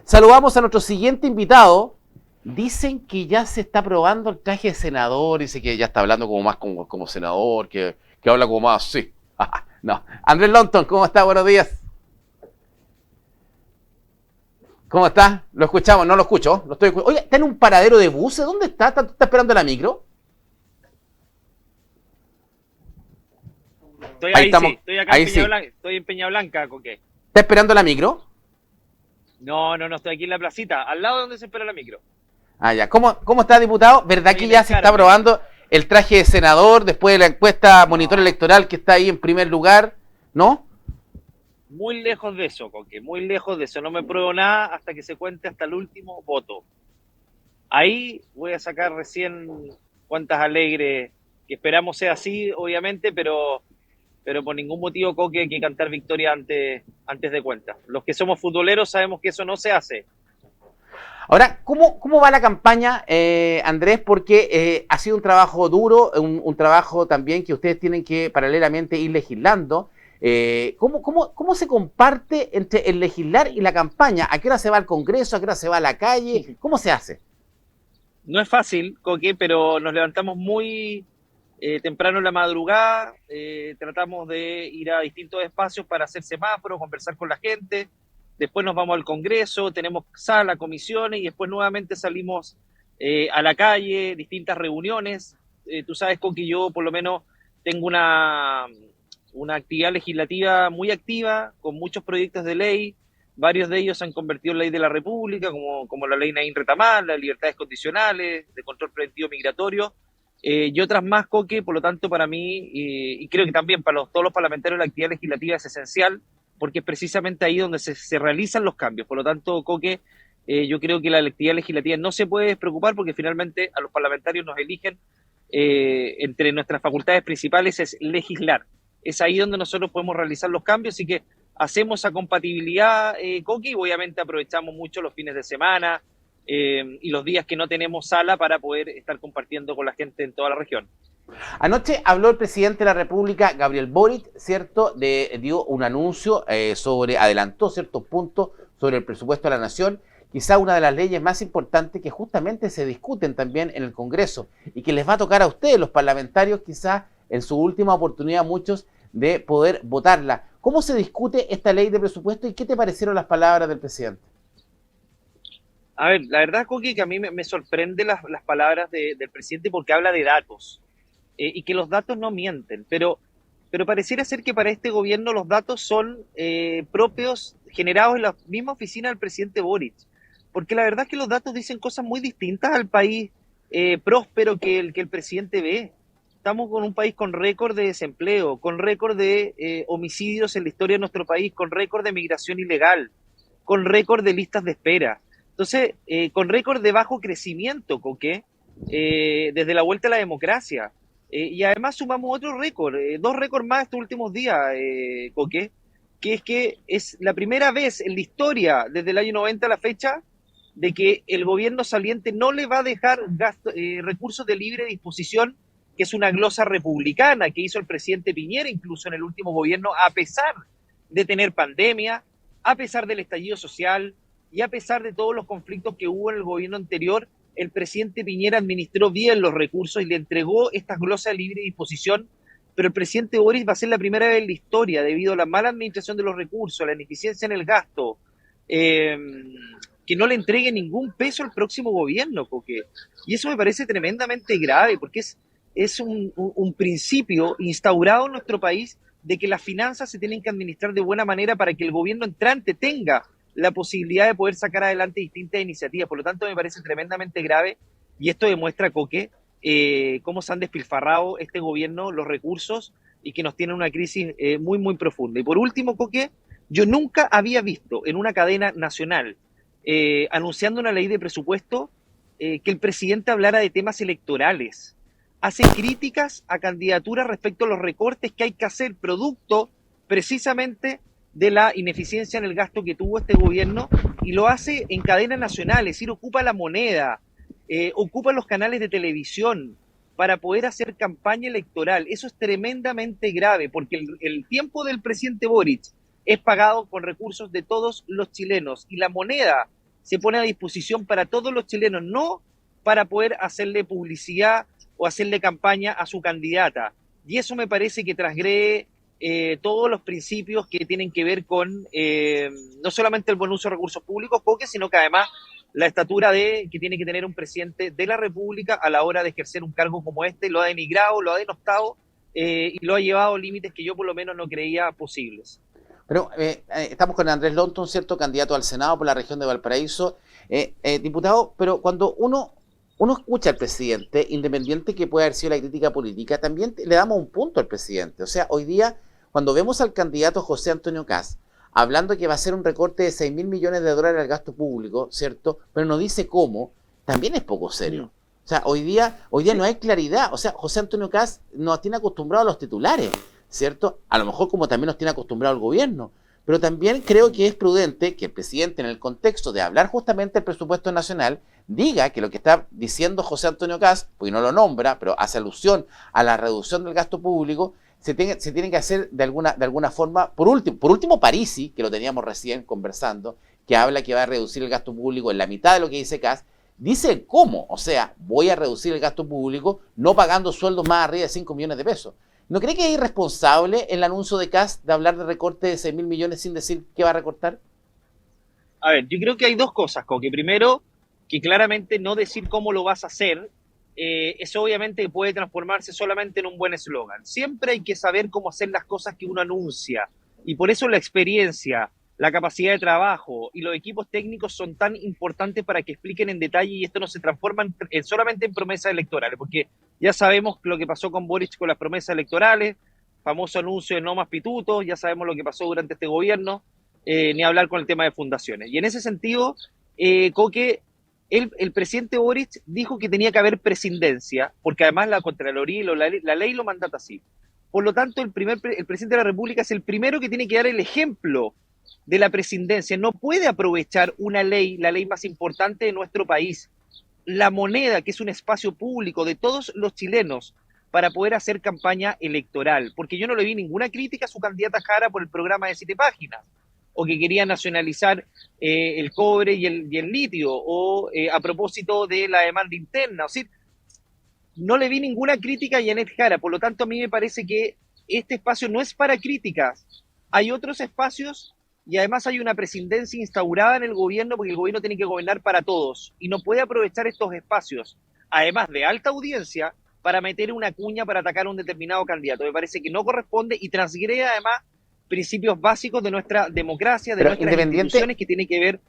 Saludamos a nuestro siguiente invitado. Dicen que ya se está probando el traje de senador, dice que ya está hablando como más como senador, que habla como más así. No. Andrés Longton, ¿cómo está? Buenos días. ¿Cómo está? Lo escuchamos, no lo escucho. Oye, ¿está en un paradero de buses? ¿Dónde está? ¿Está esperando la micro? Estoy Ahí ahí, estamos, sí, estoy acá en ahí sí. Estoy en Peña Blanca, Coque. ¿Está esperando la micro? No, estoy aquí en la placita, al lado de donde se espera la micro. Ah, ya. ¿Cómo está, diputado? ¿Verdad Estoy que en ya el se está Carmen. probando el traje de senador después de la encuesta monitor No, electoral que está ahí en primer lugar? ¿No? muy lejos de eso, Coque, muy lejos de eso. No me pruebo nada hasta que se cuente hasta el último voto. Ahí voy a sacar recién cuentas alegres, que esperamos sea así, obviamente, pero por ningún motivo, Coque, hay que cantar victoria antes de cuentas. Los que somos futboleros sabemos que eso no se hace. Ahora, ¿cómo va la campaña, Andrés? Porque ha sido un trabajo duro, un trabajo también que ustedes tienen que paralelamente ir legislando. ¿Cómo se comparte entre el legislar y la campaña? ¿A qué hora se va al Congreso? ¿A qué hora se va a la calle? ¿Cómo se hace? No es fácil, Coque, pero nos levantamos muy temprano en la madrugada, tratamos de ir a distintos espacios para hacer semáforos, conversar con la gente, después nos vamos al Congreso, tenemos sala, comisiones y después nuevamente salimos a la calle, distintas reuniones. Tú sabes, Coque, yo por lo menos tengo una actividad legislativa muy activa, con muchos proyectos de ley. Varios de ellos se han convertido en ley de la República, como la ley Naín Retamar, las libertades condicionales, de control preventivo migratorio, y otras más, Coque. Por lo tanto, para mí, y creo que también para todos los parlamentarios, la actividad legislativa es esencial, porque es precisamente ahí donde se realizan los cambios. Por lo tanto, Coque, yo creo que la actividad legislativa no se puede despreocupar, porque finalmente a los parlamentarios nos eligen, entre nuestras facultades principales es legislar. Es ahí donde nosotros podemos realizar los cambios, así que hacemos esa compatibilidad, Coqui, y obviamente aprovechamos mucho los fines de semana y los días que no tenemos sala para poder estar compartiendo con la gente en toda la región. Anoche habló el presidente de la República, Gabriel Boric, ¿cierto? Dio un anuncio adelantó ciertos puntos sobre el presupuesto de la Nación, quizá una de las leyes más importantes que justamente se discuten también en el Congreso y que les va a tocar a ustedes, los parlamentarios, quizá en su última oportunidad, muchos, de poder votarla. ¿Cómo se discute esta ley de presupuesto y qué te parecieron las palabras del presidente? A ver, la verdad, Coqui, que a mí me sorprende las palabras del presidente porque habla de datos y que los datos no mienten, pero pareciera ser que para este gobierno los datos son propios, generados en la misma oficina del presidente Boric, porque la verdad es que los datos dicen cosas muy distintas al país próspero que el presidente ve. Estamos con un país con récord de desempleo, con récord de homicidios en la historia de nuestro país, con récord de migración ilegal, con récord de listas de espera. Entonces, con récord de bajo crecimiento, Coque, desde la vuelta a la democracia. Y además sumamos otro récord, dos récords más estos últimos días, Coque, que es la primera vez en la historia, desde el año 90 a la fecha, de que el gobierno saliente no le va a dejar recursos de libre disposición, que es una glosa republicana que hizo el presidente Piñera incluso en el último gobierno, a pesar de tener pandemia, a pesar del estallido social y a pesar de todos los conflictos que hubo en el gobierno anterior. El presidente Piñera administró bien los recursos y le entregó estas glosas de libre disposición, pero el presidente Boris va a ser la primera vez en la historia, debido a la mala administración de los recursos, la ineficiencia en el gasto, eh, que no le entregue ningún peso al próximo gobierno, porque, y eso me parece tremendamente grave, porque es un principio instaurado en nuestro país de que las finanzas se tienen que administrar de buena manera para que el gobierno entrante tenga la posibilidad de poder sacar adelante distintas iniciativas. Por lo tanto, me parece tremendamente grave y esto demuestra, Coque, cómo se han despilfarrado este gobierno los recursos y que nos tiene una crisis muy profunda. Y por último, Coque, yo nunca había visto en una cadena nacional anunciando una ley de presupuesto que el presidente hablara de temas electorales. Hace críticas a candidaturas respecto a los recortes que hay que hacer, producto precisamente de la ineficiencia en el gasto que tuvo este gobierno, y lo hace en cadenas nacionales, es decir, ocupa la moneda, ocupa los canales de televisión para poder hacer campaña electoral. Eso es tremendamente grave, porque el tiempo del presidente Boric es pagado con recursos de todos los chilenos, y la moneda se pone a disposición para todos los chilenos, no para poder hacerle publicidad o hacerle campaña a su candidata. Y eso me parece que transgrede todos los principios que tienen que ver con no solamente el buen uso de recursos públicos, Coque, sino que además la estatura que tiene que tener un presidente de la República a la hora de ejercer un cargo como este. Lo ha denigrado, lo ha denostado y lo ha llevado a límites que yo por lo menos no creía posibles. Pero estamos con Andrés Longton, ¿cierto? Candidato al Senado por la región de Valparaíso. Diputado, pero cuando uno escucha al presidente, independiente que pueda haber sido la crítica política, también le damos un punto al presidente. O sea, hoy día, cuando vemos al candidato José Antonio Kast hablando que va a ser un recorte de 6.000 millones de dólares al gasto público, ¿cierto? Pero no dice cómo, también es poco serio. O sea, hoy día no hay claridad. O sea, José Antonio Kast nos tiene acostumbrados a los titulares, ¿cierto? A lo mejor como también nos tiene acostumbrado el gobierno. Pero también creo que es prudente que el presidente, en el contexto de hablar justamente del presupuesto nacional, diga que lo que está diciendo José Antonio Kast, pues no lo nombra, pero hace alusión a la reducción del gasto público, se tiene que hacer de alguna forma. Por último, Parisi, que lo teníamos recién conversando, que habla que va a reducir el gasto público en la mitad de lo que dice Kast, dice cómo. O sea, voy a reducir el gasto público no pagando sueldos más arriba de 5 millones de pesos. ¿No cree que es irresponsable el anuncio de Kast de hablar de recorte de 6.000 millones sin decir qué va a recortar? A ver, yo creo que hay dos cosas, Coque. Primero, que claramente no decir cómo lo vas a hacer, eso obviamente puede transformarse solamente en un buen eslogan. Siempre hay que saber cómo hacer las cosas que uno anuncia. Y por eso la experiencia, la capacidad de trabajo y los equipos técnicos son tan importantes para que expliquen en detalle y esto no se transforma solamente en promesas electorales, porque ya sabemos lo que pasó con Boric con las promesas electorales, famoso anuncio de no más pitutos, ya sabemos lo que pasó durante este gobierno, ni hablar con el tema de fundaciones. Y en ese sentido, Coque, el presidente Boric dijo que tenía que haber presidencia, porque además la Contraloría y la ley lo mandata así. Por lo tanto, el presidente de la República es el primero que tiene que dar el ejemplo de la presidencia. No puede aprovechar una ley, la ley más importante de nuestro país, la moneda, que es un espacio público de todos los chilenos, para poder hacer campaña electoral. Porque yo no le vi ninguna crítica a su candidata Jara por el programa de 7 páginas, o que quería nacionalizar el cobre y el litio, o a propósito de la demanda interna. O sea, no le vi ninguna crítica a Janet Jara. Por lo tanto, a mí me parece que este espacio no es para críticas. Hay otros espacios y además hay una presidencia instaurada en el gobierno porque el gobierno tiene que gobernar para todos y no puede aprovechar estos espacios, además de alta audiencia, para meter una cuña para atacar a un determinado candidato. Me parece que no corresponde y transgrede además principios básicos de nuestra democracia, de Pero nuestras instituciones, que tiene que ver.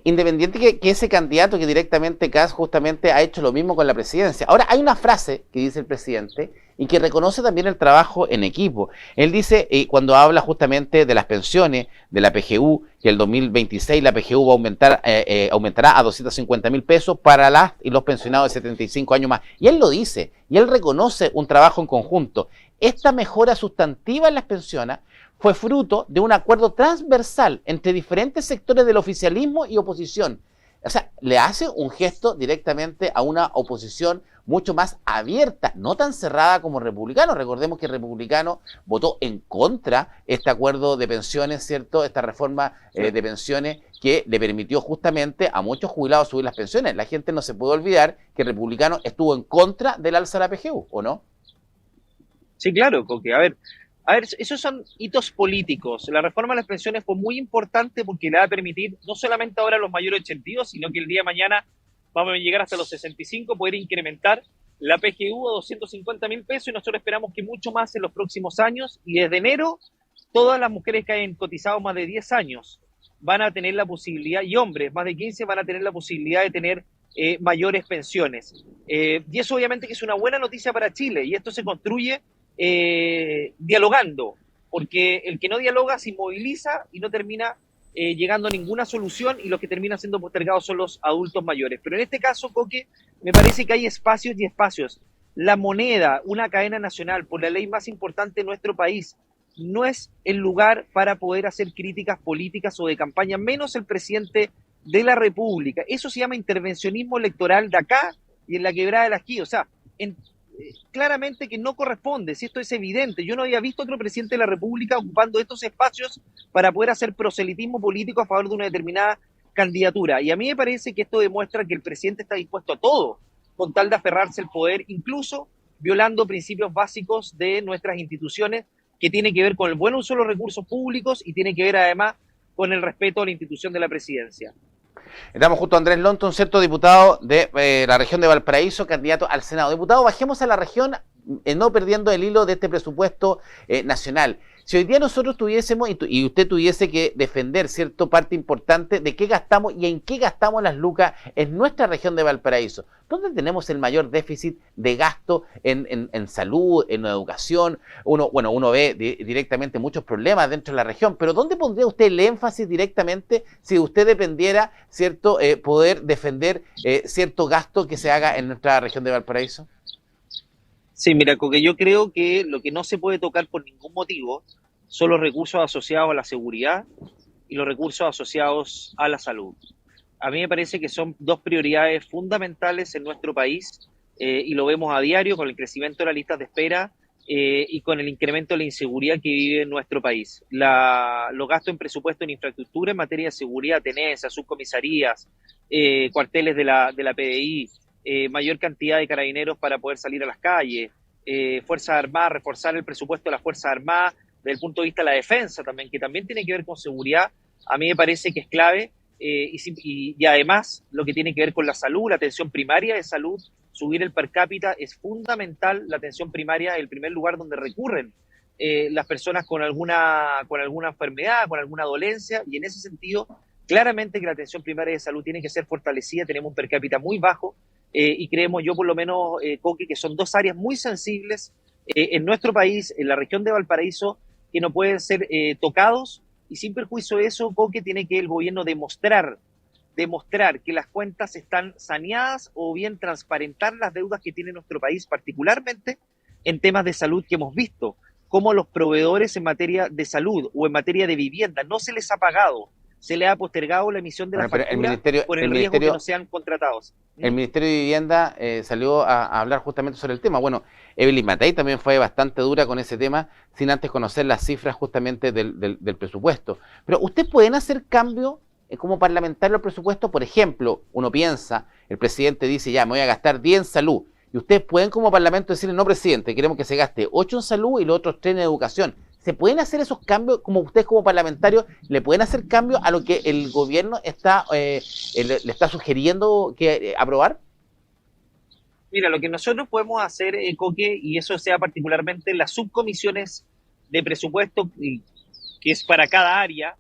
Independiente que ese candidato que directamente Kast justamente ha hecho lo mismo con la presidencia. Ahora, hay una frase que dice el presidente y que reconoce también el trabajo en equipo. Él dice, cuando habla justamente de las pensiones, de la PGU, que el 2026 la PGU va a aumentará a 250.000 pesos para las y los pensionados de 75 años más. Y él lo dice, y él reconoce un trabajo en conjunto. Esta mejora sustantiva en las pensiones fue fruto de un acuerdo transversal entre diferentes sectores del oficialismo y oposición. O sea, le hace un gesto directamente a una oposición mucho más abierta, no tan cerrada como Republicano. Recordemos que Republicano votó en contra este acuerdo de pensiones, ¿cierto? Esta reforma de pensiones que le permitió justamente a muchos jubilados subir las pensiones. La gente no se puede olvidar que Republicano estuvo en contra del alza de la PGU, ¿o no? Sí, claro, porque, a ver, esos son hitos políticos. La reforma de las pensiones fue muy importante porque le va a permitir, no solamente ahora a los mayores 82, sino que el día de mañana vamos a llegar hasta los 65, poder incrementar la PGU a 250.000 pesos y nosotros esperamos que mucho más en los próximos años. Y desde enero, todas las mujeres que hayan cotizado más de 10 años van a tener la posibilidad, y hombres más de 15 van a tener la posibilidad de tener mayores pensiones. Y eso obviamente que es una buena noticia para Chile y esto se construye dialogando, porque el que no dialoga se inmoviliza y no termina llegando a ninguna solución y los que terminan siendo postergados son los adultos mayores. Pero en este caso, Coque, me parece que hay espacios y espacios. La moneda, una cadena nacional, por la ley más importante de nuestro país, no es el lugar para poder hacer críticas políticas o de campaña, menos el presidente de la República. Eso se llama intervencionismo electoral de acá y en la quebrada de la Esquí. O sea, claramente que no corresponde, si esto es evidente. Yo no había visto otro presidente de la República ocupando estos espacios para poder hacer proselitismo político a favor de una determinada candidatura. Y a mí me parece que esto demuestra que el presidente está dispuesto a todo con tal de aferrarse al poder, incluso violando principios básicos de nuestras instituciones, que tiene que ver con el buen uso de los recursos públicos y tiene que ver además con el respeto a la institución de la presidencia. Estamos junto a Andrés Lonton, cierto diputado de la región de Valparaíso, candidato al Senado. Diputado, bajemos a la región, no perdiendo el hilo de este presupuesto nacional. Si hoy día nosotros tuviésemos, y usted tuviese que defender cierta parte importante de qué gastamos y en qué gastamos las lucas en nuestra región de Valparaíso, ¿dónde tenemos el mayor déficit de gasto en salud, en educación? Uno ve directamente muchos problemas dentro de la región, pero ¿dónde pondría usted el énfasis directamente si usted dependiera, cierto, poder defender cierto gasto que se haga en nuestra región de Valparaíso? Sí, mira, porque yo creo que lo que no se puede tocar por ningún motivo son los recursos asociados a la seguridad y los recursos asociados a la salud. A mí me parece que son dos prioridades fundamentales en nuestro país y lo vemos a diario con el crecimiento de las listas de espera y con el incremento de la inseguridad que vive en nuestro país. Los gastos en presupuesto en infraestructura en materia de seguridad, tenencias, subcomisarías, cuarteles de la PDI, mayor cantidad de carabineros para poder salir a las calles, Fuerzas Armadas, reforzar el presupuesto de las Fuerzas Armadas desde el punto de vista de la defensa también, que también tiene que ver con seguridad, a mí me parece que es clave. Y además lo que tiene que ver con la salud, la atención primaria de salud, subir el per cápita es fundamental. La atención primaria es el primer lugar donde recurren las personas con alguna enfermedad, con alguna dolencia, y en ese sentido, claramente que la atención primaria de salud tiene que ser fortalecida. Tenemos un per cápita muy bajo y creemos, yo por lo menos, Coque, que son dos áreas muy sensibles en nuestro país, en la región de Valparaíso, que no pueden ser tocados. Y sin perjuicio de eso, Coque, tiene que el gobierno demostrar que las cuentas están saneadas o bien transparentar las deudas que tiene nuestro país, particularmente en temas de salud, que hemos visto cómo los proveedores en materia de salud o en materia de vivienda no se les ha pagado, se les ha postergado la emisión de la factura por el riesgo que no sean contratados. El Ministerio de Vivienda salió a hablar justamente sobre el tema. Bueno, Evelyn Matei también fue bastante dura con ese tema, sin antes conocer las cifras justamente del presupuesto. Pero ¿ustedes pueden hacer cambio como parlamentario al presupuesto? Por ejemplo, uno piensa, el presidente dice, ya, me voy a gastar 10 en salud. Y ustedes pueden como parlamento decirle, no, presidente, queremos que se gaste 8 en salud y los otros 3 en educación. ¿Se pueden hacer esos cambios, como ustedes como parlamentarios, le pueden hacer cambios a lo que el gobierno está le está sugiriendo que aprobar? Mira, lo que nosotros podemos hacer, Coque, y eso sea particularmente las subcomisiones de presupuesto, que es para cada área,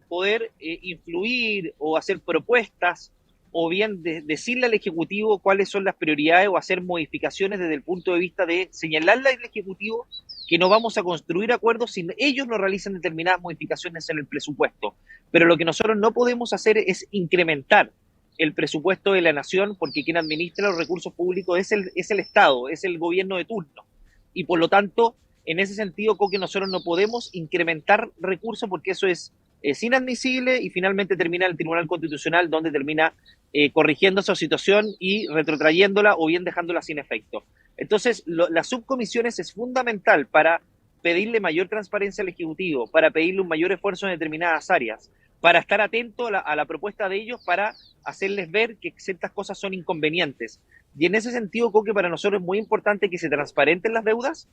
poder influir o hacer propuestas o bien decirle al Ejecutivo cuáles son las prioridades o hacer modificaciones desde el punto de vista de señalarle al Ejecutivo que no vamos a construir acuerdos si ellos no realizan determinadas modificaciones en el presupuesto. Pero lo que nosotros no podemos hacer es incrementar el presupuesto de la nación, porque quien administra los recursos públicos es el Estado, es el gobierno de turno. Y por lo tanto, en ese sentido, Coque, nosotros no podemos incrementar recursos porque eso es inadmisible y finalmente termina el Tribunal Constitucional, donde termina corrigiendo esa situación y retrotrayéndola o bien dejándola sin efecto. Entonces, las subcomisiones es fundamental para pedirle mayor transparencia al Ejecutivo, para pedirle un mayor esfuerzo en determinadas áreas, para estar atento a la propuesta de ellos, para hacerles ver que ciertas cosas son inconvenientes. Y en ese sentido, Coque, para nosotros es muy importante que se transparenten las deudas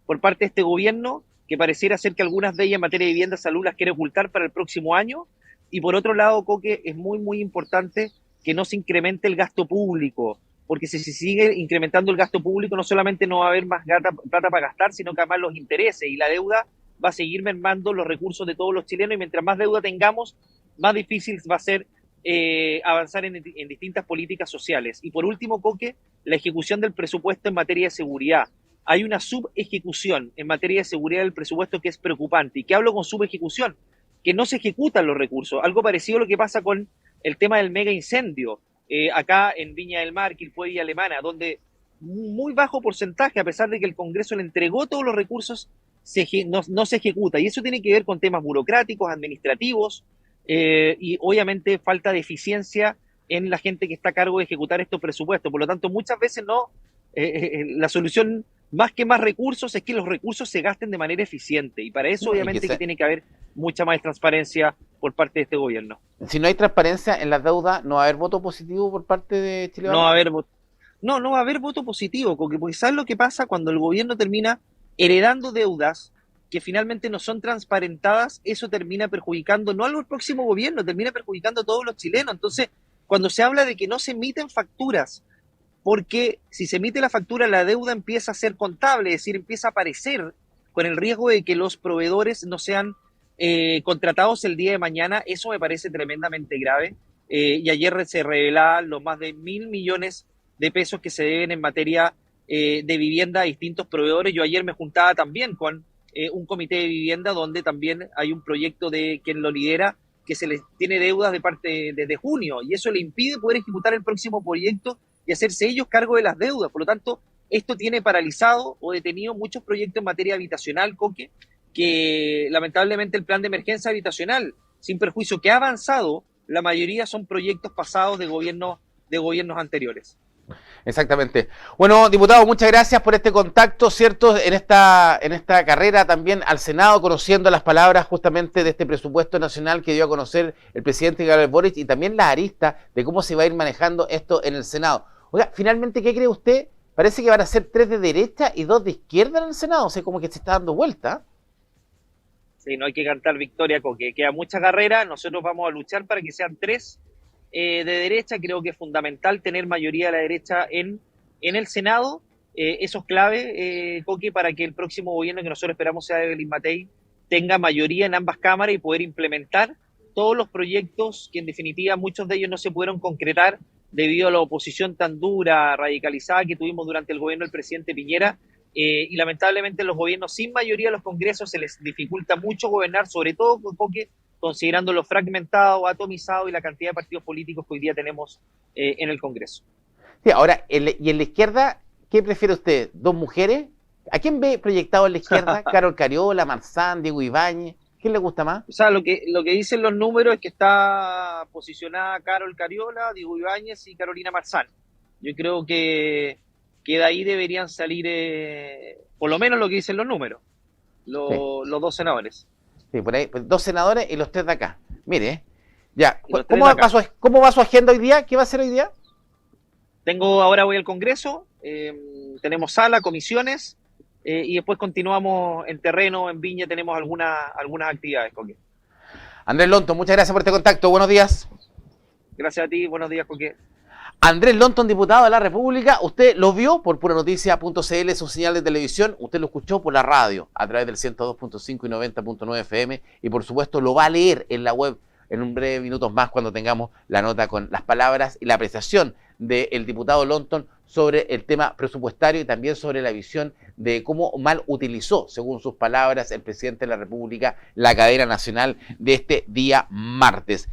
por parte de este gobierno, que pareciera ser que algunas de ellas en materia de vivienda, salud, las quiere ocultar para el próximo año. Y por otro lado, Coque, es muy, muy importante que no se incremente el gasto público, porque si se sigue incrementando el gasto público, no solamente no va a haber más plata para gastar, sino que además los intereses y la deuda va a seguir mermando los recursos de todos los chilenos, y mientras más deuda tengamos, más difícil va a ser avanzar en distintas políticas sociales. Y por último, Coque, la ejecución del presupuesto en materia de seguridad. Hay una subejecución en materia de seguridad del presupuesto que es preocupante. ¿Y qué hablo con subejecución? Que no se ejecutan los recursos. Algo parecido a lo que pasa con el tema del mega incendio acá en Viña del Mar, Quilpué y Alemana, donde muy bajo porcentaje, a pesar de que el Congreso le entregó todos los recursos, no se ejecuta. Y eso tiene que ver con temas burocráticos, administrativos y obviamente falta de eficiencia en la gente que está a cargo de ejecutar estos presupuestos. Por lo tanto, muchas veces la solución más que más recursos, es que los recursos se gasten de manera eficiente. Y para eso, No, obviamente, que tiene que haber mucha más transparencia por parte de este gobierno. si no hay transparencia en las deudas, ¿no va a haber voto positivo por parte de Chile No va a Vamos? haber, no va a haber voto positivo, porque ¿sabes lo que pasa cuando el gobierno termina heredando deudas que finalmente no son transparentadas? Eso termina perjudicando no al próximo gobierno, termina perjudicando a todos los chilenos. Entonces, cuando se habla de que no se emiten facturas, porque si se emite la factura, la deuda empieza a ser contable, es decir, empieza a aparecer con el riesgo de que los proveedores no sean contratados el día de mañana. Eso me parece tremendamente grave. Y ayer se revelaban los más de 1.000 millones de pesos que se deben en materia de vivienda a distintos proveedores. Yo ayer me juntaba también con un comité de vivienda donde también hay un proyecto de quien lo lidera que se les tiene deudas de parte desde junio, y eso le impide poder ejecutar el próximo proyecto y hacerse ellos cargo de las deudas. Por lo tanto, esto tiene paralizado o detenido muchos proyectos en materia habitacional, Coque, que lamentablemente el plan de emergencia habitacional, sin perjuicio que ha avanzado, la mayoría son proyectos pasados de gobiernos anteriores. Exactamente. Bueno, diputado, muchas gracias por este contacto, ¿cierto? En esta carrera también al Senado, conociendo las palabras justamente de este presupuesto nacional que dio a conocer el presidente Gabriel Boric y también la arista de cómo se va a ir manejando esto en el Senado. Oiga, finalmente, ¿qué cree usted? Parece que van a ser 3 de derecha y 2 de izquierda en el Senado, o sea, como que se está dando vuelta. Sí, no hay que cantar victoria, Coque. Queda mucha carrera, nosotros vamos a luchar para que sean 3 de derecha. Creo que es fundamental tener mayoría de la derecha en el Senado. Eso es clave, Coque, para que el próximo gobierno que nosotros esperamos sea de Evelyn Matei tenga mayoría en ambas cámaras y poder implementar todos los proyectos que en definitiva muchos de ellos no se pudieron concretar debido a la oposición tan dura, radicalizada que tuvimos durante el gobierno del presidente Piñera. Y lamentablemente los gobiernos sin mayoría de los congresos se les dificulta mucho gobernar, sobre todo, Coque, considerando lo fragmentado, atomizado y la cantidad de partidos políticos que hoy día tenemos en el Congreso. Sí, ahora, y en la izquierda, ¿qué prefiere usted? ¿2 mujeres? ¿A quién ve proyectado en la izquierda? ¿Carol Cariola, Marzán, Diego Ibáñez? ¿Quién le gusta más? O sea, lo que dicen los números es que está posicionada Carol Cariola, Diego Ibáñez y Carolina Marzán. Yo creo que de ahí deberían salir, por lo menos lo que dicen los números, Sí, los 2 senadores. sí, por ahí, pues 2 senadores y los 3 de acá. Mire, ya, Y los 3 ¿cómo de va, acá. cómo va su agenda hoy día? ¿Qué va a hacer hoy día? Ahora voy al Congreso, tenemos sala, comisiones, y después continuamos en terreno, en Viña, tenemos algunas actividades, Coque. Andrés Lonton, muchas gracias por este contacto. Buenos días. Gracias a ti, buenos días, Coque. Andrés Lonton, diputado de la República, usted lo vio por puranoticia.cl, su señal de televisión, usted lo escuchó por la radio, a través del 102.5 y 90.9 FM, y por supuesto lo va a leer en la web en un breve minutos más cuando tengamos la nota con las palabras y la apreciación del diputado Lonton sobre el tema presupuestario y también sobre la visión de cómo mal utilizó, según sus palabras, el presidente de la República la cadena nacional de este día martes.